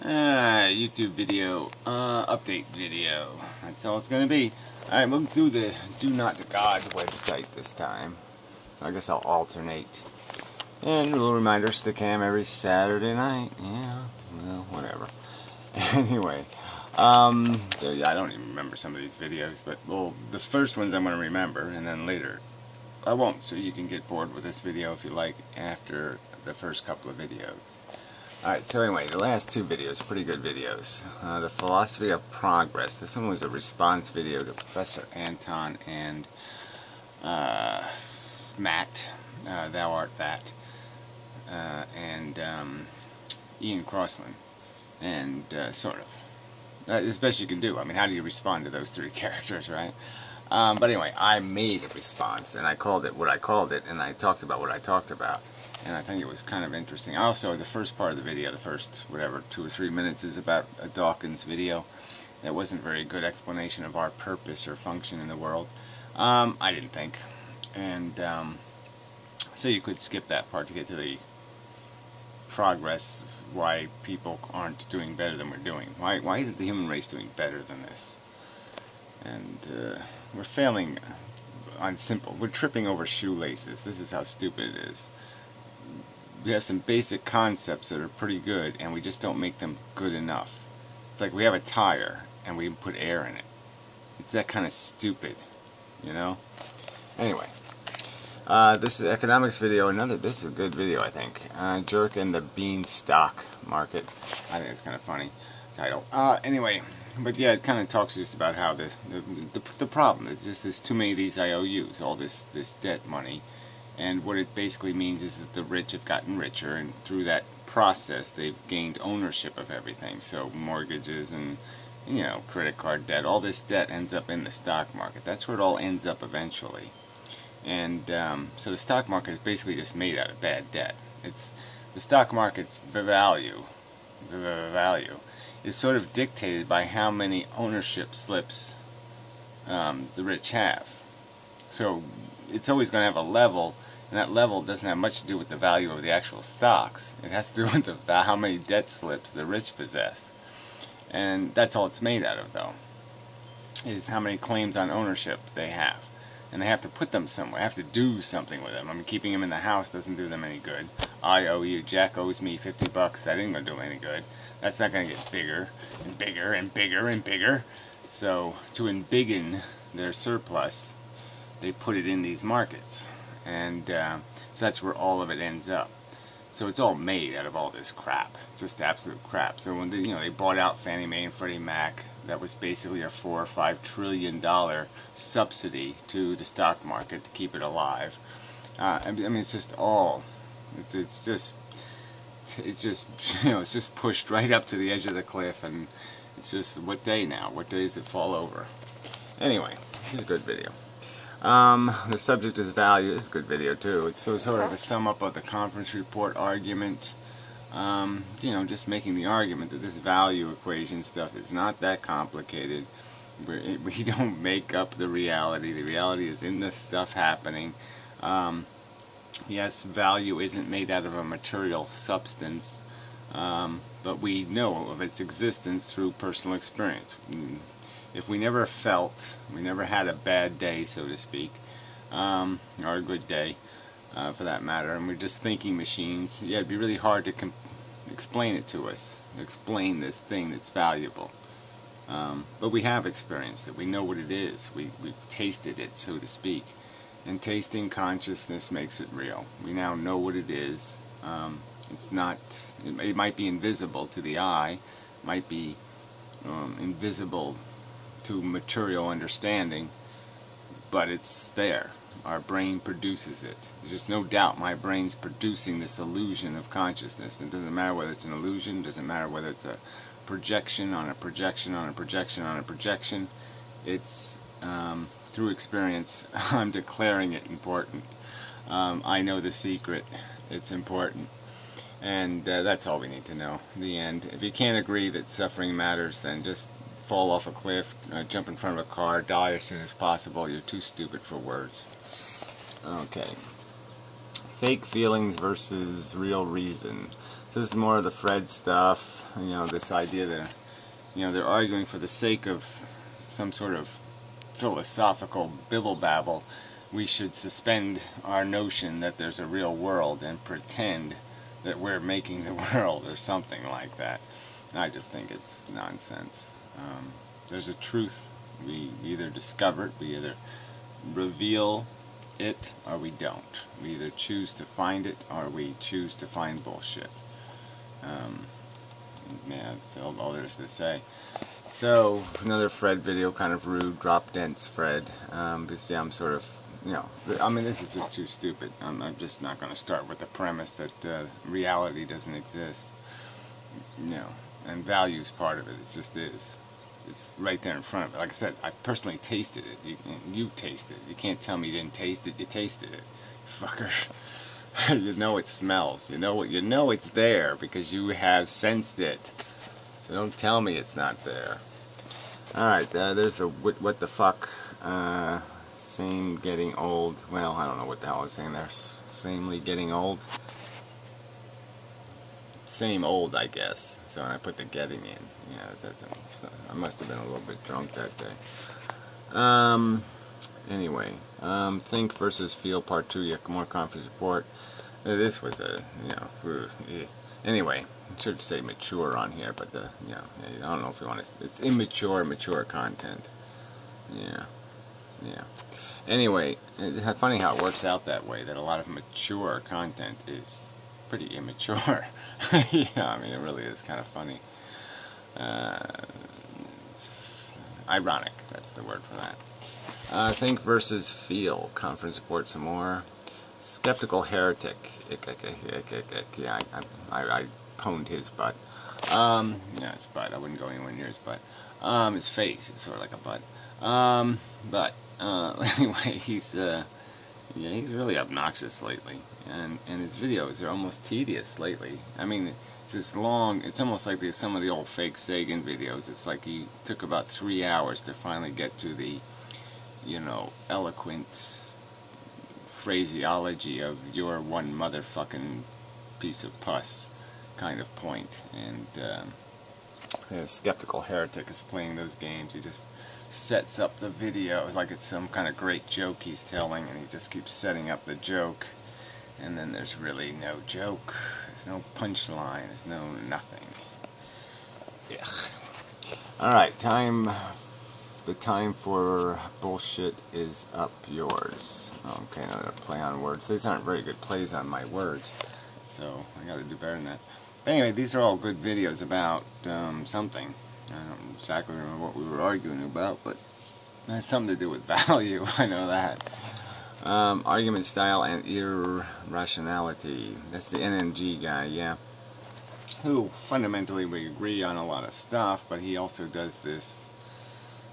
YouTube video, update video. That's all it's gonna be. Alright, we'll do the Do Not to God website this time. So I guess I'll alternate. And a little reminder, Stickam every Saturday night. Yeah, well, whatever. Anyway, so yeah, I don't even remember some of these videos, but well, the first ones I'm gonna remember, and then later I won't. So you can get bored with this video if you like after the first couple of videos. Alright, so anyway, the last two videos, pretty good videos. The Philosophy of Progress. This one was a response video to Professor Anton and Matt, Thou Art That, and Ian Crossland, and sort of. As best you can do. I mean, how do you respond to those three characters, right? But anyway, I made a response, and I called it what I called it, and I talked about what I talked about. And I think it was kind of interesting. Also, the first part of the video, the first, whatever, 2 or 3 minutes is about a Dawkins video. That wasn't a very good explanation of our purpose or function in the world. I didn't think. And so you could skip that part to get to the progress, why people aren't doing better than we're doing. Why isn't the human race doing better than this? And we're failing on simple. We're tripping over shoelaces. This is how stupid it is. We have some basic concepts that are pretty good, and we just don't make them good enough. It's like we have a tire, and we put air in it. It's that kind of stupid, you know? Anyway, this is economics video. This is a good video, I think. Jerk and the Beanstalk Market. I think it's kind of funny title. Anyway, but yeah, it kind of talks just about how the problem. It's just there's too many of these IOUs, all this debt money. And what it basically means is that the rich have gotten richer, and through that process they've gained ownership of everything. So mortgages and, you know, credit card debt, all this debt ends up in the stock market. That's where it all ends up eventually. And so the stock market is basically just made out of bad debt. It's the stock market's value is sort of dictated by how many ownership slips the rich have. So it's always going to have a level. And that level doesn't have much to do with the value of the actual stocks. It has to do with how many debt slips the rich possess. And that's all it's made out of, though, is how many claims on ownership they have. And they have to put them somewhere, have to do something with them. I mean, keeping them in the house doesn't do them any good. I owe you, Jack owes me $50, that ain't going to do them any good. That's not going to get bigger and bigger and bigger and bigger. So, to embiggen their surplus, they put it in these markets. And so that's where all of it ends up. So it's all made out of all this crap. It's just absolute crap. So when they bought out Fannie Mae and Freddie Mac, that was basically a $4 or $5 trillion subsidy to the stock market to keep it alive. I mean, it's just all. It's just it's just pushed right up to the edge of the cliff, and it's just what day now? What day does it fall over? Anyway, this is a good video. The subject is value. This is a good video too. It's sort of a sum up of the conference report argument. Just making the argument that this value equation stuff is not that complicated. We don't make up the reality. The reality is in this stuff happening. Yes, value isn't made out of a material substance, but we know of its existence through personal experience. If we never felt, we never had a bad day, so to speak, or a good day, for that matter, and we're just thinking machines, yeah, it'd be really hard to explain it to us, explain this thing that's valuable. But we have experienced it. We know what it is. We've tasted it, so to speak. And tasting consciousness makes it real. We now know what it is. It's not, it might be invisible to the eye, might be invisible to material understanding, but it's there. Our brain produces it. There's just no doubt my brain's producing this illusion of consciousness. It doesn't matter whether it's an illusion, doesn't matter whether it's a projection on a projection on a projection on a projection. It's through experience. I'm declaring it important. I know the secret. It's important. And that's all we need to know. In the end, if you can't agree that suffering matters, then just fall off a cliff, jump in front of a car, die as soon as possible. You're too stupid for words. Okay. Fake feelings versus real reason. So this is more of the Fred stuff. You know, this idea that, you know, they're arguing for the sake of some sort of philosophical bibble-babble. We should suspend our notion that there's a real world and pretend that we're making the world or something like that. And I just think it's nonsense. There's a truth. We either discover it, we either reveal it, or we don't. We either choose to find it, or we choose to find bullshit. Yeah, that's all there is to say. So, another Fred video, kind of rude, drop dense Fred. Because, yeah, I'm sort of, you know, I mean, this is just too stupid. I'm just not going to start with the premise that reality doesn't exist. You know, and value's part of it. It just is. It's right there in front of it. Like I said, I personally tasted it. You've tasted it. You can't tell me you didn't taste it. You tasted it, fucker. You know it smells. You know it's there because you have sensed it. So don't tell me it's not there. All right, there's the what the fuck. Same getting old. Well, I don't know what the hell I was saying there. Samely getting old. Same old, I guess. So I put the getting in. Yeah, I must have been a little bit drunk that day. Anyway, think versus feel part 2. Yeah, more conference report. This was a, you know, anyway, I should say mature on here, but you know, I don't know if you want to. It's immature, mature content. Yeah. Anyway, it's funny how it works out that way. That a lot of mature content is pretty immature. Yeah, I mean, it really is kind of funny. Ironic, that's the word for that. Think versus feel. Conference report some more. Skeptical heretic. Yeah, I pwned his butt. Yeah, his butt. I wouldn't go anywhere near his butt. His face is sort of like a butt. But anyway, he's really obnoxious lately, and his videos are almost tedious lately. I mean, it's this long. It's almost like some of the old fake Sagan videos. It's like he took about 3 hours to finally get to the, you know, eloquent phraseology of "you're one motherfucking piece of pus" kind of point. And the skeptical heretic is playing those games. He just sets up the video like it's some kind of great joke he's telling, and he just keeps setting up the joke, and then there's really no joke, there's no punchline, there's no nothing. Yeah. Alright, the time for bullshit is up yours. Okay, another play on words. These aren't very good plays on my words, so I gotta do better than that. But anyway, these are all good videos about something. I don't exactly remember what we were arguing about, but it has something to do with value, I know that. Argument style and irrationality. That's the NMG guy, yeah. Who, fundamentally, we agree on a lot of stuff, but he also does this,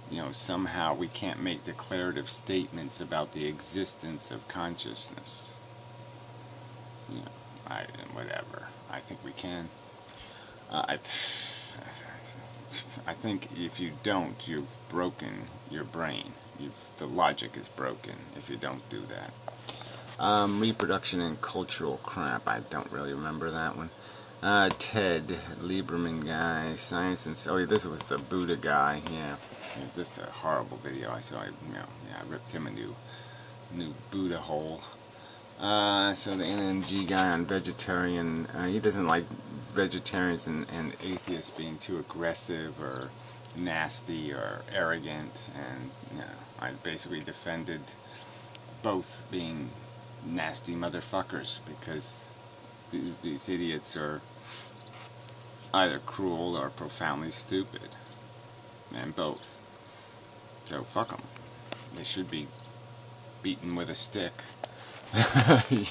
you know, somehow we can't make declarative statements about the existence of consciousness. You know, whatever. I think we can. I think if you don't, you've broken your brain. The logic is broken if you don't do that. Reproduction and cultural crap. I don't really remember that one. Ted Lieberman guy, science and oh, this was the Buddha guy. Yeah, just a horrible video. I ripped him a new Buddha hole. So the NNG guy on vegetarian, he doesn't like vegetarians and atheists being too aggressive or nasty or arrogant, and you know, I basically defended both being nasty motherfuckers because these idiots are either cruel or profoundly stupid, and both. So fuck them. They should be beaten with a stick.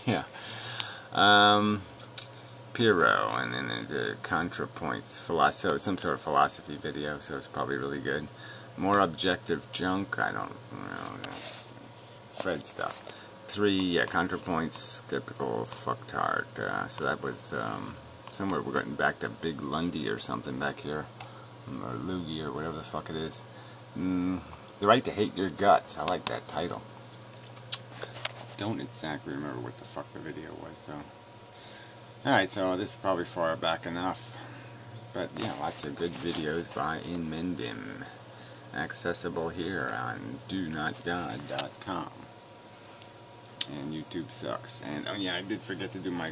Yeah. Piro, and then the Contrapoints, some sort of philosophy video, so it's probably really good. More objective junk, I don't know, it's Fred stuff. 3, yeah, Contrapoints, skeptical, fucktard. So that was somewhere we're getting back to Big Lundy or something back here, or Loogie or whatever the fuck it is. The right to hate your guts, I like that title. Don't exactly remember what the fuck the video was though. Alright, so this is probably far back enough. But yeah, lots of good videos by inmendham. Accessible here on donotgod.com. And YouTube sucks. And oh yeah, I did forget to do my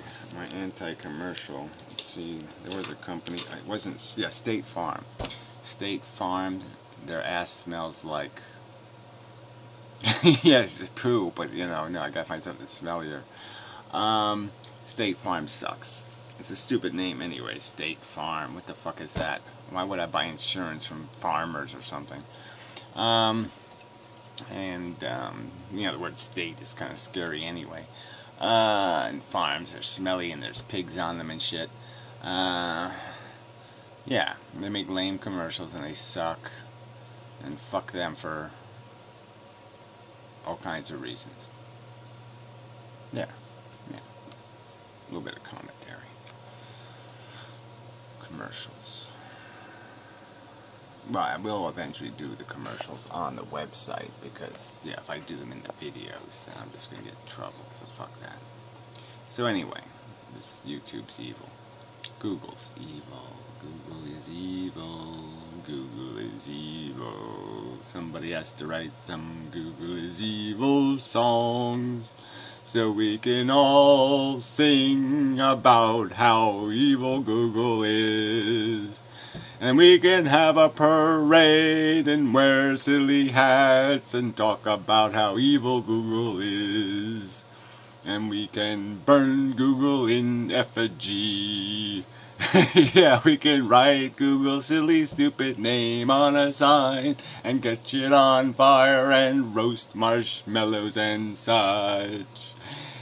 anti-commercial. Let's see, there was a company, it wasn't, yeah, State Farm. State Farm, their ass smells like, yeah, it's just poo, but you know, no, I gotta find something smellier. State Farm sucks. It's a stupid name anyway, State Farm. What the fuck is that? Why would I buy insurance from farmers or something? You know, the word state is kind of scary anyway. And farms are smelly and there's pigs on them and shit. Yeah, they make lame commercials and they suck. And fuck them for all kinds of reasons. Yeah. A little bit of commentary. Commercials. Well, I will eventually do the commercials on the website because, yeah, if I do them in the videos, then I'm just going to get in trouble, so fuck that. So anyway, this YouTube's evil. Google's evil. Google is evil. Google is evil. Somebody has to write some Google is evil songs so we can all sing about how evil Google is. And we can have a parade and wear silly hats and talk about how evil Google is. And we can burn Google in effigy. Yeah, we can write Google's silly stupid name on a sign and catch it on fire and roast marshmallows and such.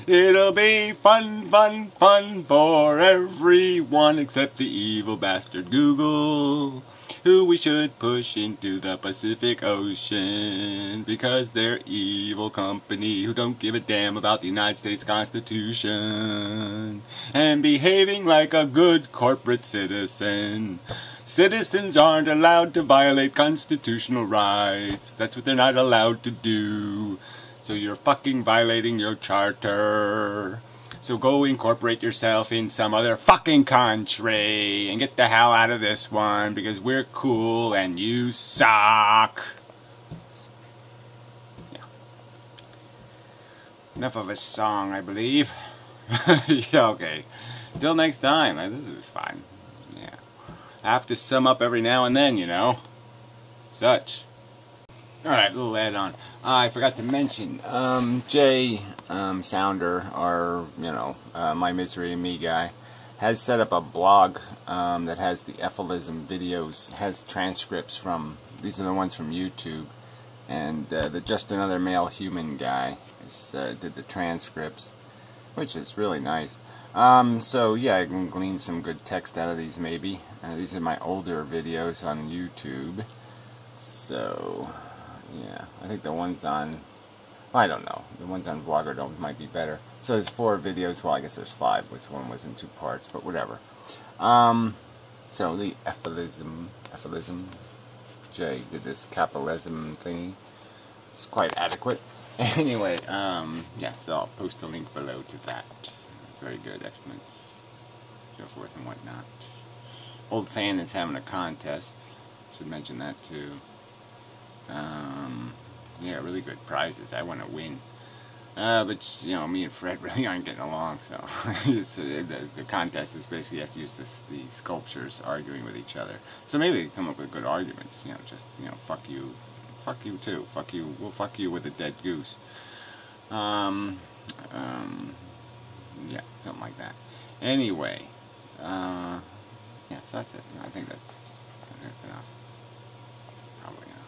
It'll be fun, fun, fun for everyone except the evil bastard Google, who we should push into the Pacific Ocean because they're evil company who don't give a damn about the United States Constitution and behaving like a good corporate citizen. Citizens aren't allowed to violate constitutional rights. That's what they're not allowed to do. So you're fucking violating your charter. So go incorporate yourself in some other fucking country and get the hell out of this one because we're cool and you suck. Yeah. Enough of a song, I believe. Yeah, okay. Till next time. This was fine. Yeah. I have to sum up every now and then, you know. Such. Alright, little add-on. I forgot to mention, JSounder, or, you know, My Misery and Me guy, has set up a blog that has the ephilism videos, has transcripts from, these are the ones from YouTube, and the Just Another Male Human guy did the transcripts, which is really nice. So yeah, I can glean some good text out of these maybe. These are my older videos on YouTube, so... yeah, I think the ones on, I don't know, the ones on Vlogger might be better. So there's 4 videos, well I guess there's 5, which one was in 2 parts, but whatever. So the ephilism, Jay did this capitalism thingy. It's quite adequate. Anyway, yeah, so I'll post a link below to that. Very good, excellent, so forth and whatnot. Old Fan is having a contest, should mention that too. Yeah, really good prizes. I want to win. But, you know, me and Fred really aren't getting along, so the contest is basically you have to use the sculptures arguing with each other. So maybe they come up with good arguments, you know, just, you know, fuck you too, fuck you, we'll fuck you with a dead goose. Yeah, something like that. Anyway, yeah, so that's it. I think that's enough. That's probably enough.